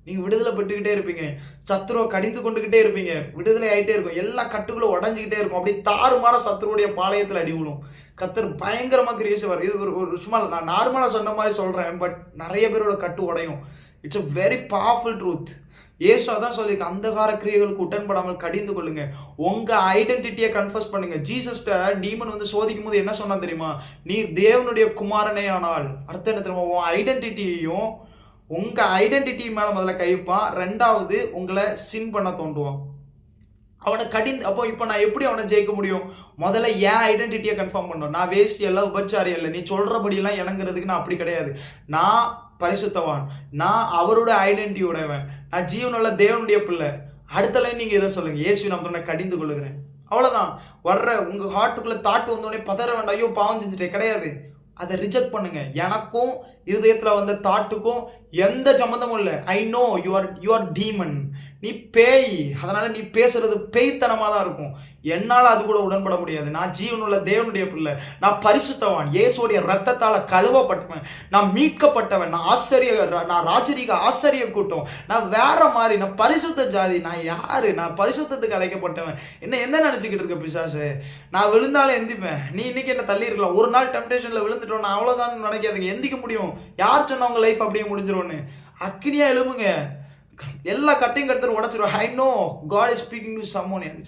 நீங்க விடுதலை பெற்றுக்கிட்டே இருப்பீங்க. சத்துருவை கடிந்து கொண்டுகிட்டே இருப்பீங்க. விடுதலை ஆயிட்டே இருக்கும். எல்லா கட்டுகளும் உடைஞ்சுக்கிட்டே இருக்கும். அப்படி தாறுமாறா சத்துருவுடைய பாளையத்துல அடி விழும். கர்த்தர் பயங்கரமா கிரியை செய்வார். இது ஒரு ஒரு சும்மா நான் நார்மலா சொன்ன மாரி சொல்றேன். பட் நெறைய பேரோட கட்டு உடையும். It's a very powerful truth. இயேசு அதான் சொல்லியிருக்கு. அந்தகார கிரியைகளுக்கு உடன்படாமல் கடிந்து கொள்ளுங்க. உங்க ஐடென்டிட்டியை கன்ஃபஸ் பண்ணுங்க. ஜீசஸ்ட டீமன் வந்து சோதிக்கும்போது என்ன சொன்னான் தெரியுமா? நீர் தேவனுடைய குமாரனே ஆனால் அர்த்தம் என்ன தெரியுமா? உன் ஐடென்டிட்டியையும் உங்க ஐடென்டிட்டி மேல முதல்ல கை வைப்பான். 2வது உங்களை சின் பண்ண தோண்டுவான். அவனை அப்போ இப்போ நான் எப்படி அவனை ஜெயிக்க முடியும்? முதல்ல என் ஐடென்டிட்டியை கன்ஃபார்ம் பண்ணணும். நான் வேஸ்ட் எல்லாம் உபச்சாரி இல்லை. நீ சொல்றபடியெல்லாம் இணங்குறதுக்கு நான் அப்படி கிடையாது. நான் பரிசுத்தவான். நான் அவரோட ஐடென்டிட்டி உடையவன். நான் ஜீவனுள்ள தேவனுடைய பிள்ளை. அடுத்த லைன் நீங்க இதை சொல்லுங்க. இயேசு நான் கடிந்து கொள்ளுகிறேன். அவ்வளவுதான். வர்ற உங்க ஹார்ட்டுக்குள்ள தாட்டு வந்தோடனே பதற வேண்டாம். ஐயோ பாவம் செஞ்சுட்டேன். கிடையாது. அதை ரிஜெக்ட் பண்ணுங்க. எனக்கும் இருதயத்துல வந்த தாட்டுக்கும் எந்த சம்மந்தமும் இல்லை. I know you are demon. நீ பேய். அதனால நீ பேசுறது பேய்த்தனமா தான் இருக்கும். என்னால அது கூட உடன்பட முடியாது. நான் ஜீவனுள்ள தேவனுடைய பிள்ளை. நான் பரிசுத்தவான். இயேசுடைய ரத்தத்தால கழுவப்பட்டவன். நான் மீட்கப்பட்டவன். நான் ராஜரீக ஆச்சரிய கூட்டம். நான் வேற மாதிரி. நான் பரிசுத்த ஜாதி. நான் யாரு? நான் பரிசுத்தத்துக்கு அழைக்கப்பட்டவன். என்ன நினைச்சுக்கிட்டு இருக்க பிசாசு? நான் விழுந்தாலும் எந்திப்பேன். நீ இன்னைக்கு என்ன தள்ளி இருக்கலாம். ஒரு நாள் டெம்டேஷன்ல விழுந்துட்டோம். நான் அவ்வளவுதான் நினைக்காதுங்க. எந்திக்க முடியும். யார் சொன்னா உங்க லைஃப் அப்படியே முடிஞ்சிரும்னு? அக்கினியா எழுமுங்க. எல்லா கட்டையும் கர்த்தர் உடைச்சிருவார். I know God is speaking to someone else.